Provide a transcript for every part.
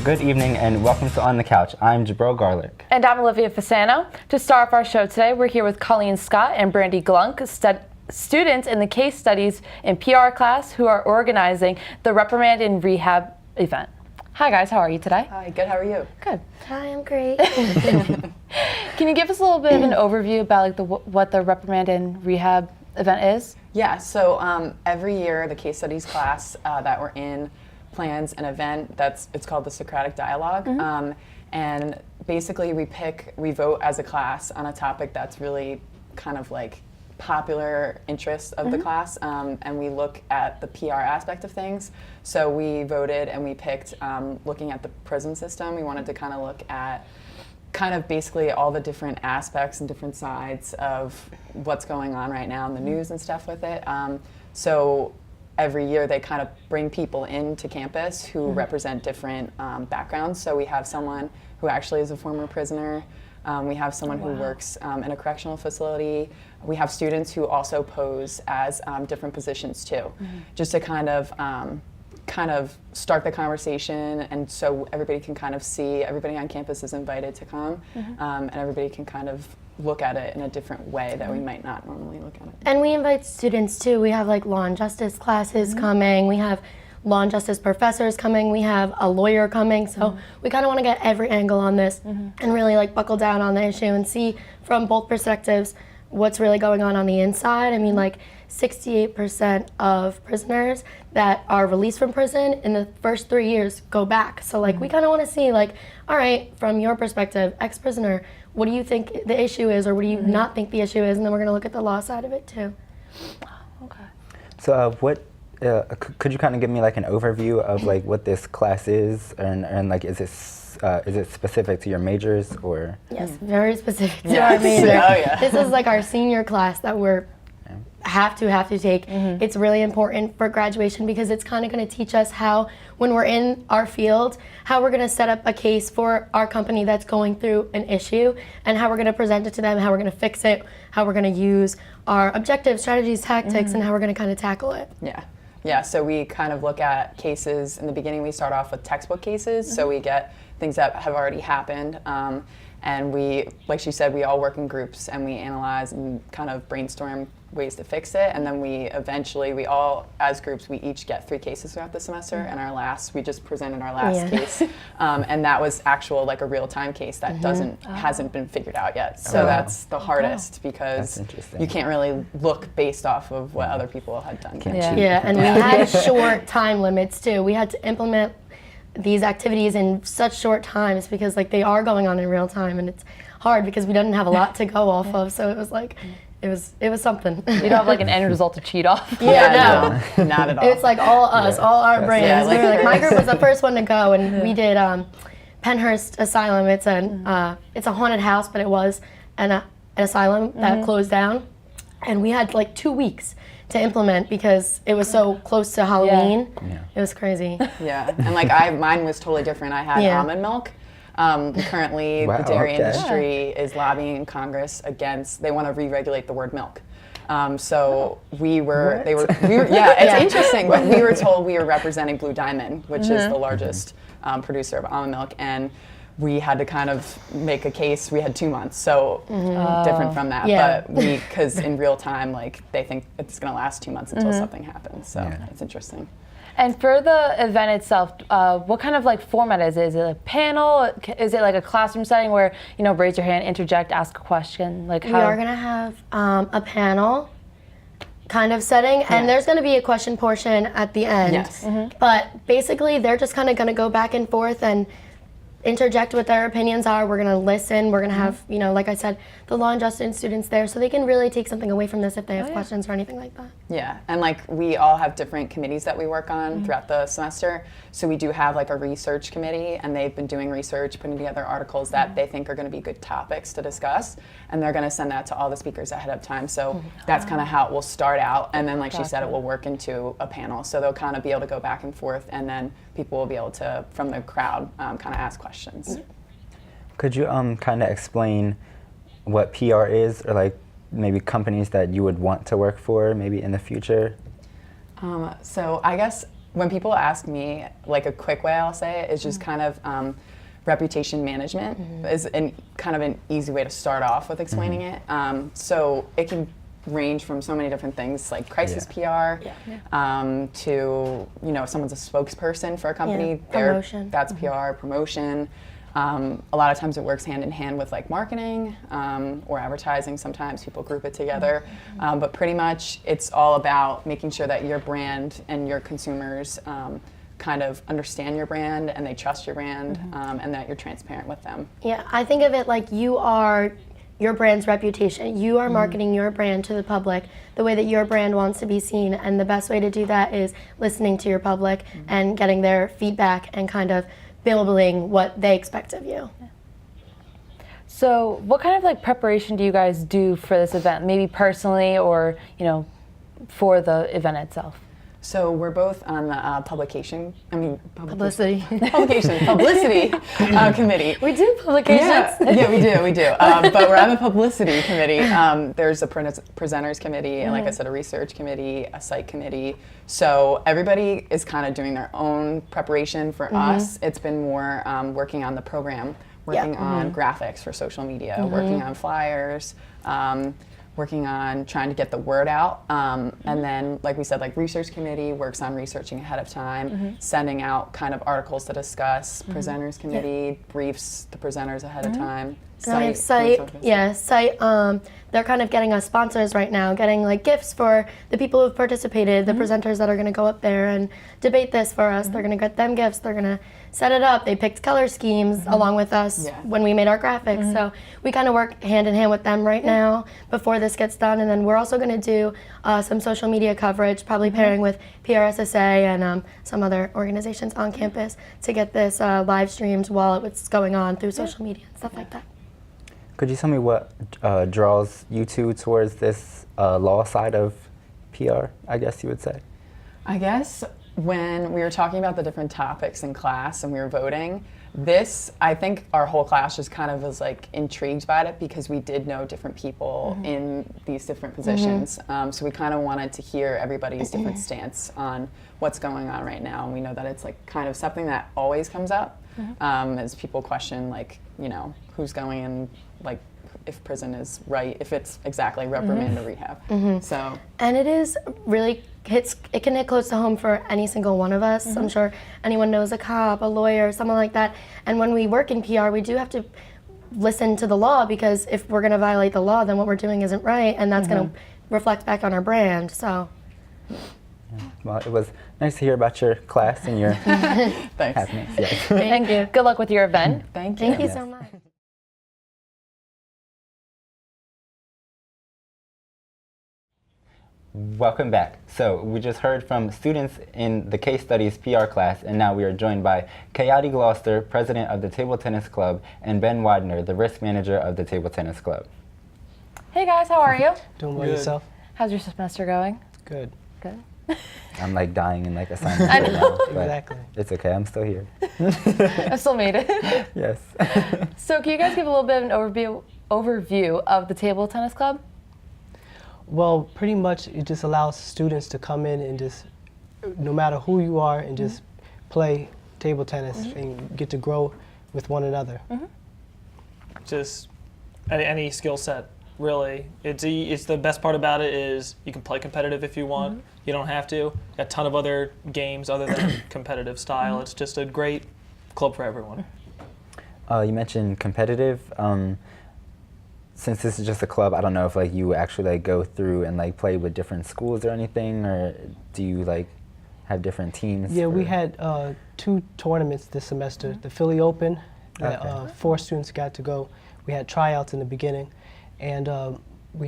Good evening and welcome to On the Couch. I'm Jabril Garlick. And I'm Olivia Fasano. To start off our show today, we're here with Colleen Scott and Brandy Glunk, students in the Case Studies in PR class who are organizing the Reprimand in Rehab event. Hi guys, how are you today? Hi, good, how are you? Good. Hi, I'm great. Can you give us a little bit of an overview about what the Reprimand in Rehab event is? Yeah, so every year the Case Studies class that we're in plans an event it's called the Socratic Dialogue. And basically we vote as a class on a topic that's really kind of like popular interest of the class, and we look at the PR aspect of things. So we voted and we picked looking at the prison system. We wanted to kind of look at kind of basically all the different aspects and different sides of what's going on right now in the news and stuff with it. So every year they kind of bring people into campus who represent different backgrounds. So we have someone who actually is a former prisoner. We have someone who works in a correctional facility. We have students who also pose as different positions too, just to kind of start the conversation, and so everybody can kind of see, everybody on campus is invited to come, and everybody can kind of look at it in a different way that we might not normally look at it. And we invite students too. We have like law and justice classes coming. We have law and justice professors coming. We have a lawyer coming. So we kind of want to get every angle on this and really like buckle down on the issue and see from both perspectives what's really going on the inside. I mean, like 68% of prisoners that are released from prison in the first 3 years go back. So like we kind of want to see like, all right, from your perspective, ex-prisoner, what do you think the issue is, or what do you not think the issue is? And then we're going to look at the law side of it too. Okay. So could you kind of give me like an overview of like what this class is, and like is it specific to your majors or? Yes, very specific to our major. Oh, yeah. This is like our senior class that we're have to take. It's really important for graduation because it's kind of going to teach us how, when we're in our field, how we're going to set up a case for our company that's going through an issue, and how we're going to present it to them, how we're going to fix it, how we're going to use our objectives, strategies, tactics, and how we're going to kind of tackle it. Yeah, so we kind of look at cases. In the beginning we start off with textbook cases, so we get things that have already happened, and we, like she said, we all work in groups and we analyze and kind of brainstorm ways to fix it, and then we all, as groups, we each get 3 cases throughout the semester, and we just presented our last case, and that was actual, like a real-time case that hasn't been figured out yet. So that's the hardest because you can't really look based off of what other people had done. And we had short time limits too. We had to implement these activities in such short times because like they are going on in real time, and it's hard because we didn't have a lot to go off of. So it was like, it was something. You don't have like an end result to cheat off. No, not at all. It's like all us, all our brains. Yeah, we were like, my group was the first one to go, and we did Penhurst Asylum. It's a haunted house, but it was an asylum that closed down, and we had like 2 weeks to implement because it was so close to Halloween. It was crazy. Yeah, and like mine was totally different. I had almond milk. Currently, the dairy industry is lobbying in Congress against, they want to re-regulate the word milk. So it's interesting, but we were told we were representing Blue Diamond, which is the largest producer of almond milk, and we had to kind of make a case. We had 2 months, so different from that. But because in real time, like they think it's going to last 2 months until something happens. So it's interesting. And for the event itself, what kind of like format is it? Is it a panel? Is it like a classroom setting where, you know, raise your hand, interject, ask a question? Like how? We are going to have a panel kind of setting, and there's going to be a question portion at the end. Yes. But basically, they're just kind of going to go back and forth and interject what their opinions are. We're going to listen. We're going to have, you know, like I said, the law and justice students there, so they can really take something away from this if they have questions or anything like that. Yeah, and like we all have different committees that we work on throughout the semester. So we do have like a research committee, and they've been doing research, putting together articles that they think are going to be good topics to discuss, and they're going to send that to all the speakers ahead of time. So that's kind of how it will start out, and then like she said, it will work into a panel. So they'll kind of be able to go back and forth, and then people will be able to, from the crowd, kind of ask questions. Could you kind of explain what PR is, or like maybe companies that you would want to work for maybe in the future? So I guess when people ask me, like a quick way I'll say it is just kind of reputation management is kind of an easy way to start off with explaining it. So it can range from so many different things like crisis PR to, you know, if someone's a spokesperson for a company, promotion. That's PR, promotion. A lot of times it works hand in hand with like marketing or advertising. Sometimes people group it together. But pretty much it's all about making sure that your brand and your consumers kind of understand your brand and they trust your brand and that you're transparent with them. Yeah, I think of it like you are your brand's reputation. You are marketing your brand to the public the way that your brand wants to be seen, and the best way to do that is listening to your public and getting their feedback and kind of building what they expect of you. So what kind of like preparation do you guys do for this event? Maybe personally or, you know, for the event itself? So we're both on the publicity Publicity. committee. We do publications. Yeah, we do. But we're on the publicity committee. There's a presenters committee, and like I said, a research committee, a site committee. So everybody is kind of doing their own preparation. For us, it's been more working on the program, working on graphics for social media, working on flyers, working on trying to get the word out. And then, like we said, like research committee works on researching ahead of time, sending out kind of articles to discuss, presenters committee briefs the presenters ahead of time. Site. They're kind of getting us sponsors right now, getting like gifts for the people who've participated, the presenters that are going to go up there and debate this for us. They're going to get them gifts. They're going to set it up. They picked color schemes along with us when we made our graphics. So we kind of work hand in hand with them right now before this gets done. And then we're also going to do some social media coverage, probably pairing with PRSSA and some other organizations on campus to get this live streamed while it's going on through social media and stuff like that. Could you tell me what draws you two towards this law side of PR, I guess you would say? I guess when we were talking about the different topics in class and we were voting, this, I think our whole class just kind of was like intrigued by it because we did know different people in these different positions. So we kind of wanted to hear everybody's different stance on what's going on right now. And we know that it's like kind of something that always comes up as people question like, you know, who's going in, like if prison is right, if it's exactly reprimand or rehab. So. And it is really it can hit close to home for any single one of us. I'm sure anyone knows a cop, a lawyer, someone like that. And when we work in PR, we do have to listen to the law because if we're going to violate the law, then what we're doing isn't right, and that's going to reflect back on our brand. So. Well, it was nice to hear about your class and your Thanks. happenings. Yes. Thank you. Good luck with your event. Thank you. Thank you so much. Welcome back. So we just heard from students in the Case Studies PR class, and now we are joined by Kayati Gloucester, president of the Table Tennis Club, and Ben Widener, the risk manager of the Table Tennis Club. Hey guys, how are you? Doing well yourself? How's your semester going? Good. Good. I'm like dying in like assignments I right know. now, but Exactly. it's okay, I'm still here. I still made it. Yes. So can you guys give a little bit of an overview of the Table Tennis Club? Well, pretty much it just allows students to come in and just, no matter who you are, and just play table tennis and get to grow with one another. Just any skill set, really. It's the best part about it is you can play competitive if you want. You don't have to. Got a ton of other games other than competitive style. It's just a great club for everyone. You mentioned competitive. Since this is just a club, I don't know if like you actually like go through and like play with different schools or anything, or do you like have different teams? Yeah, we had 2 tournaments this semester. The Philly Open, that 4 students got to go. We had tryouts in the beginning, and we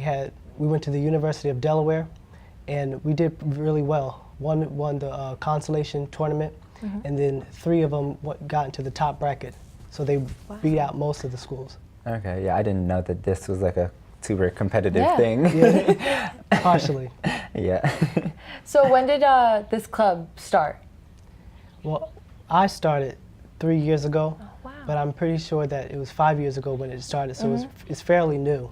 went to the University of Delaware, and we did really well. One won the consolation tournament, and then 3 of them got into the top bracket. So they beat out most of the schools. Okay, yeah, I didn't know that this was like a super competitive thing. Yeah, partially. Yeah. So when did this club start? Well, I started 3 years ago, wow. but I'm pretty sure that it was 5 years ago when it started, so it's fairly new.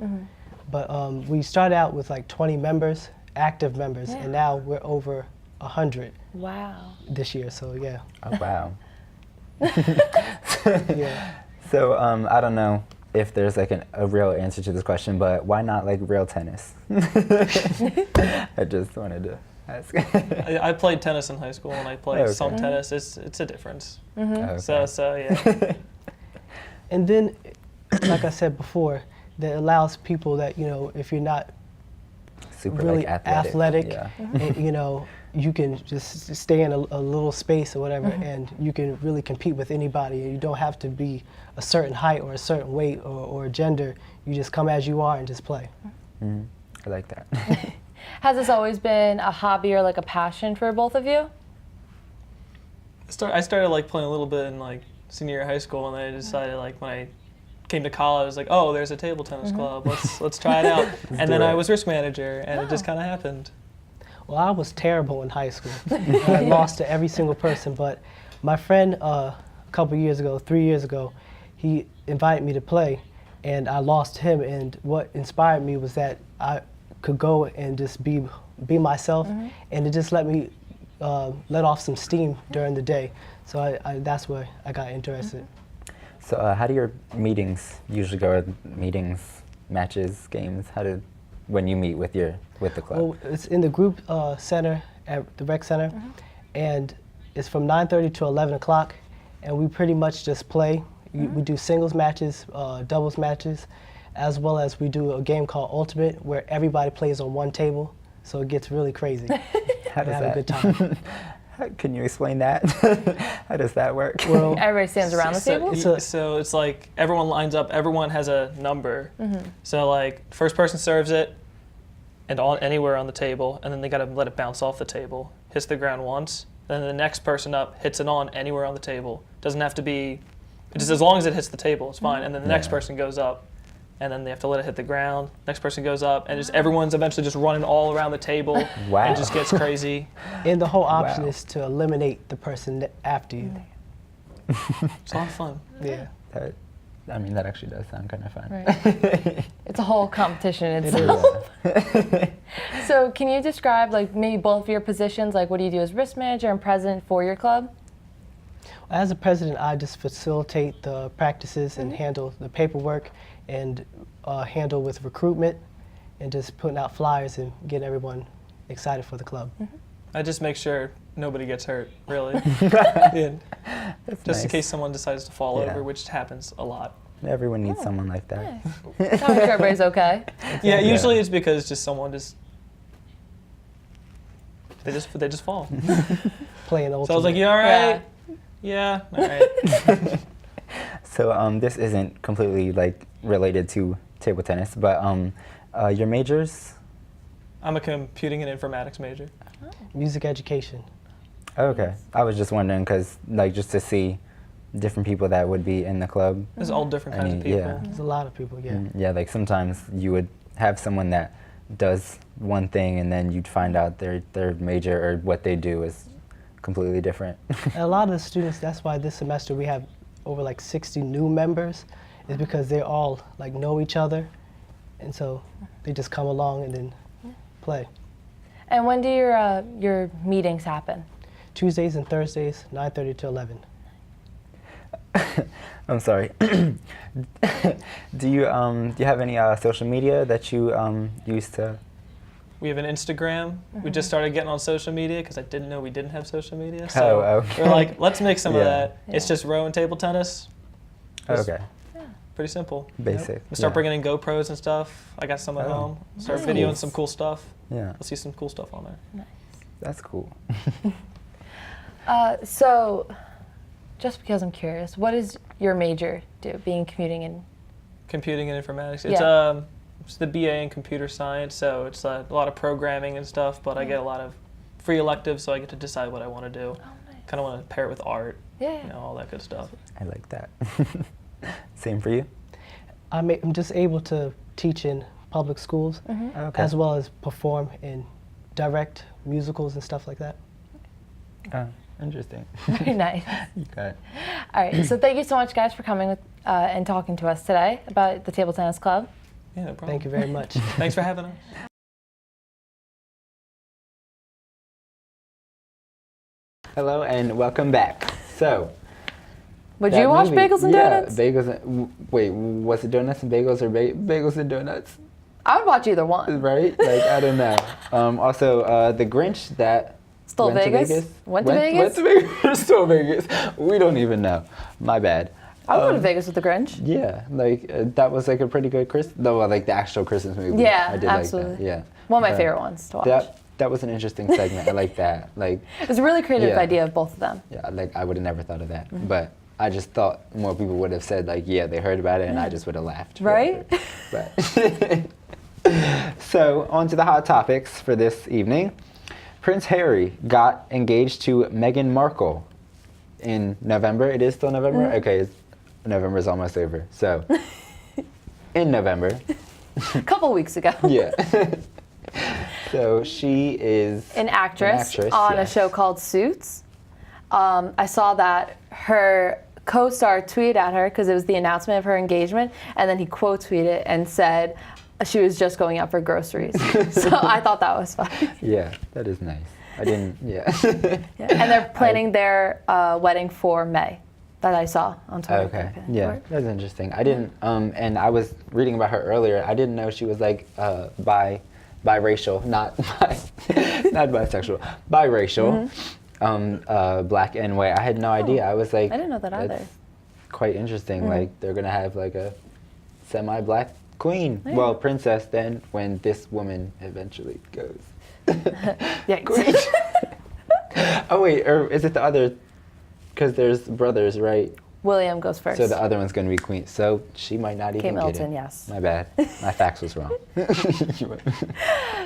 But we started out with like 20 members, active members, and now we're over 100 Wow. this year. So yeah, Oh wow. yeah. So I don't know if there's like a real answer to this question, but why not like real tennis? I just wanted to ask. I played tennis in high school, and I played Okay. some tennis. It's a difference. Okay. So yeah. And then, like I said before, that allows people that, you know, if you're not Super really like athletic. athletic, Yeah. you know, you can just stay in a little space or whatever, and you can really compete with anybody. You don't have to be a certain height or a certain weight or gender. You just come as you are and just play. Mhm. I like that. Has this always been a hobby or like a passion for both of you? I started like playing a little bit in like senior year of high school, and then I decided like when I came to college, I was like, oh, there's a table tennis club. Let's try it out. And then do I it. was risk manager, and it just kind of happened. Well, I was terrible in high school. I lost to every single person, but my friend a couple years ago, 3 years ago, he invited me to play, and I lost to him, and what inspired me was that I could go and just be myself, and it just let me let off some steam during the day. So that's where I got interested. So how do your meetings usually go? Meetings, matches, games? When you meet with the club? Well, it's in the group center at the rec center, and it's from 9:30 to 11 o'clock, and we pretty much just play. We do singles matches, doubles matches, as well as we do a game called Ultimate, where everybody plays on one table, so it gets really crazy. How We does have that? a good time. Can you explain that? How does that work? Well, Everybody stands around the table? So it's like everyone lines up. Everyone has a number. So like first person serves it, and anywhere on the table, and then they gotta let it bounce off the table, hits the ground once. Then the next person up hits it on anywhere on the table. Doesn't have to be, just as long as it hits the table, it's fine. And then the next Yeah. person goes up, and then they have to let it hit the ground. Next person goes up, and just everyone's eventually just running all around the table. Wow. And it just gets crazy. and the whole option Wow. is to eliminate the person after you. It's a lot of fun. Yeah. That actually does sound kind of fun. Right. It's a whole competition in It itself. Yeah. So can you describe like maybe both of your positions? Like what do you do as risk manager and president for your club? As a president, I just facilitate the practices and handle the paperwork and handle with recruitment and just putting out flyers and getting everyone excited for the club. I just make sure nobody gets hurt, really. Yeah. That's Just in nice. case someone decides to fall Yeah. over, which happens a lot. Everyone needs someone like that. Tell me sure everybody's okay. Yeah, usually it's because just someone they just fall. Playing ultimate. So I was like, you all right? Yeah, all right. So this isn't completely like related to table tennis, but your majors? I'm a computing and informatics major. Music education. Okay. I was just wondering because like just to see different people that would be in the club. There's all different I kinds mean, of people. yeah. There's a lot of people, yeah. Yeah, like sometimes you would have someone that does one thing and then you'd find out their major or what they do is completely different. And a lot of the students, that's why this semester we have over like 60 new members, is because they all like know each other, and so they just come along and then play. And when do your meetings happen? Tuesdays and Thursdays, 9:30 to 11. I'm sorry. Do you have any social media that you use to? We have an Instagram. We just started getting on social media because I didn't know we didn't have social media. So okay. we're like, let's make some of Yeah. that. It's just Rowan table tennis. Just Okay. Pretty simple. Basic. We start yeah. bringing in GoPros and stuff. I got some at Oh, home. Start nice. videoing some cool stuff. Yeah, You'll see some cool stuff on there. that's cool. So, just because I'm curious, what does your major do? Being computing and Computing and informatics. Yeah. It's the BA in computer science, so it's a lot of programming and stuff. But I get a lot of free electives, so I get to decide what I want to do. Kind of want to pair it with art, yeah. you know, all that good stuff. I like that. Same for you? I'm just able to teach in public schools, Okay. as well as perform in direct musicals and stuff like that. Oh, interesting. Very nice. You got it. All right. So thank you so much, guys, for coming with, and talking to us today about the Table Tennis Club. Yeah, no problem. Thank you very much. Thanks for having us. Hello and welcome back. So, Would that you watch movie- Bagels and yeah, Donuts? Bagels and, wait, was it donuts and bagels or bagels and donuts? I would watch either one. Right? Like, I don't know. Also, the Grinch that Stole went Vegas? to Vegas. Went to Vegas? Went to Vegas. Stole Vegas. We don't even know. My bad. I would go to Vegas with the Grinch. Yeah, like that was like a pretty good Christmas. No, like the actual Christmas movie. Yeah, I did absolutely. like that. Yeah. One of my But favorite ones to watch. That was an interesting segment. I like that. Like, It was a really creative Yeah. idea of both of them. yeah, like I would have never thought of that. Mm-hmm. But I just thought more people would have said like, yeah, they heard about it, and I just would have laughed. Right? But so on to the hot topics for this evening. Prince Harry got engaged to Meghan Markle in November. It is still November? Mm-hmm. Okay, November is almost over. So in November. A couple weeks ago. Yeah. So she is An actress on yes. a show called Suits. I saw that her co-star tweeted at her because it was the announcement of her engagement, and then he quote tweeted and said she was just going out for groceries. So I thought that was funny. Yeah, that is nice. I didn't. Yeah. Yeah. And they're planning their wedding for May. That I saw on Twitter. Okay. Yeah, that's interesting. I didn't. And I was reading about her earlier. I didn't know she was like biracial, not not bisexual, biracial, black and white. I had no idea. I was like, I didn't know that that's either. quite interesting. Like they're gonna have like a semi-black queen, Yeah. well, princess. Then when this woman eventually goes. Yeah. Oh wait, or is it the other? Because there's brothers, right? William goes first. So the other one's going to be queen. So she might not even Kate get Middleton, it. yes. My bad. My fax was wrong.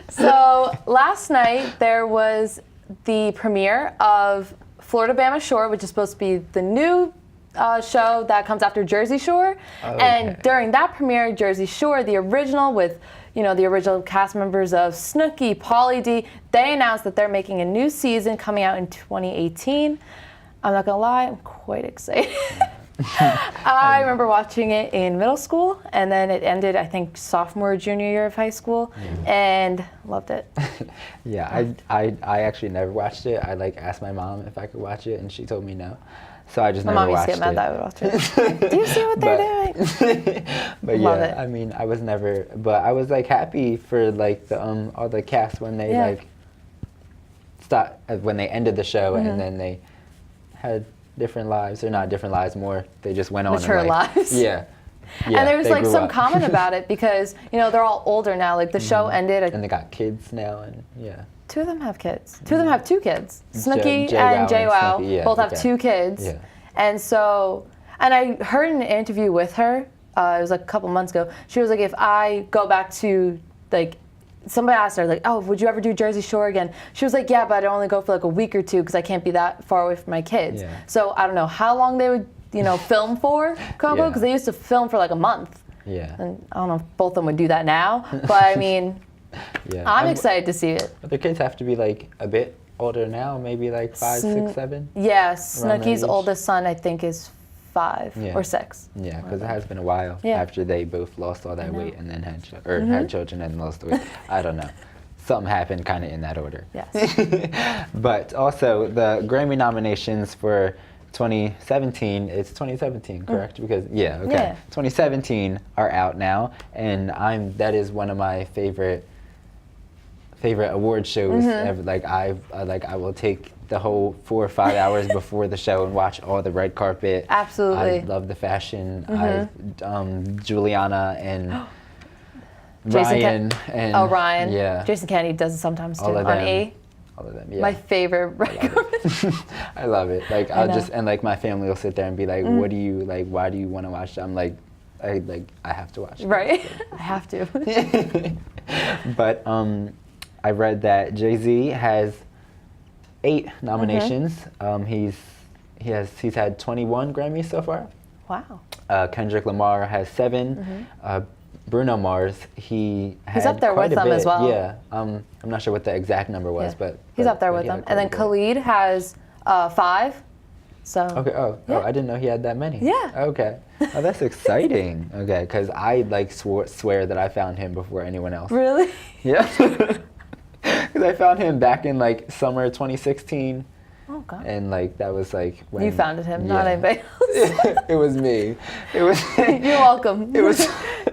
So last night there was the premiere of Florida Bama Shore, which is supposed to be the new show that comes after Jersey Shore. And Okay. during that premiere, Jersey Shore, the original with the original cast members of Snooki, Pauly D, they announced that they're making a new season coming out in 2018. I'm not gonna lie, I'm quite excited. I remember watching it in middle school, and then it ended, I think, sophomore, junior year of high school, and loved it. Yeah, I actually never watched it. I like asked my mom if I could watch it, and she told me no. So I just My never mom used to watched get mad it. that I would watch it. Do you see what they're doing? But Love yeah, it. I mean, I was never, but I was like happy for like the all the cast when they Yeah. like start when they ended the show Mm-hmm. and then they had different lives, or not different lives, more they just went on Mature and like, lives. Yeah. Yeah, And there was they like grew some up. comment about it because they're all older now. Like the show ended. And they got kids now, and yeah. Two of them have kids. Two of them have two kids. Snooki JWoww and and JWoww Snooki, yeah, both have okay. 2 kids. Yeah. And so, and I heard in an interview with her, it was like a couple months ago, she was like, if I go back to, like, somebody asked her, like, oh, would you ever do Jersey Shore again? She was like, yeah, but I'd only go for like a week or 2 because I can't be that far away from my kids. Yeah. So I don't know how long they would, film for, Yeah. because they used to film for like a month. Yeah. And I don't know if both of them would do that now, but I mean, Yeah. I'm And excited to see it. But the kids have to be like a bit older now, maybe like 5, 6, 7. Yeah, Around that Snooki's age. oldest son, I think, is 5 Yeah. or 6. Yeah, because it has been a while Yeah. after they both lost all that weight and then had had children and lost the weight. I don't know. Something happened kind of in that order. Yes. But also the Grammy nominations for 2017, it's 2017, correct? Because yeah, okay. Yeah. 2017 are out now, and that is one of my favorite award shows ever. Like I will take the whole 4 or 5 hours before the show and watch all the red carpet. Absolutely. I love the fashion. Juliana and Jason Ryan and Ryan. Yeah. Jason Kennedy does it sometimes too All of on them. E. All of them. Yeah. My favorite record. I love it. Like I I'll know. just and like my family will sit there and be like, "What do you like? Why do you want to watch that?" I'm like, I have to watch it. Right? I have to. But I read that Jay-Z has 8 nominations. He's had 21 Grammys so far. Wow. Kendrick Lamar has 7. Bruno Mars, he had He's up there quite with a them as bit. well. Yeah. I'm not sure what the exact number was, Yeah. but He's up there with he had them. quite And a then bit. Khalid has 5. So Okay. Oh, I didn't know he had that many. Yeah. Okay. Oh, that's exciting. Okay, because I like swear that I found him before anyone else. Really? Yeah. Because I found him back in like summer 2016, Oh God. And like that was like when You founded him, not yeah. anybody else. It was me. It was. You're welcome. It was.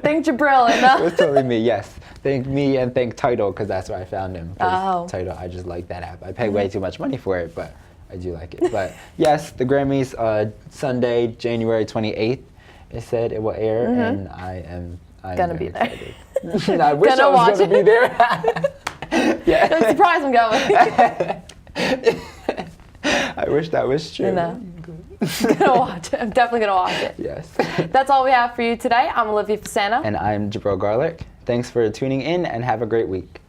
Thank Jabril. It was totally me. Yes. Thank me and thank Tidal because that's where I found him. 'Cause Oh. Tidal, I just like that app. I pay way too much money for it, but I do like it. But yes, the Grammys Sunday, January 28th. It said it will air, and I'm Gonna very be there. excited. I wish Gonna I was watch going to be there. Yeah. I'm surprised I'm going. I wish that was true. No. Gonna watch it. I'm definitely gonna watch it. Yes. That's all we have for you today. I'm Olivia Fasano. And I'm Jabril Garlick. Thanks for tuning in and have a great week.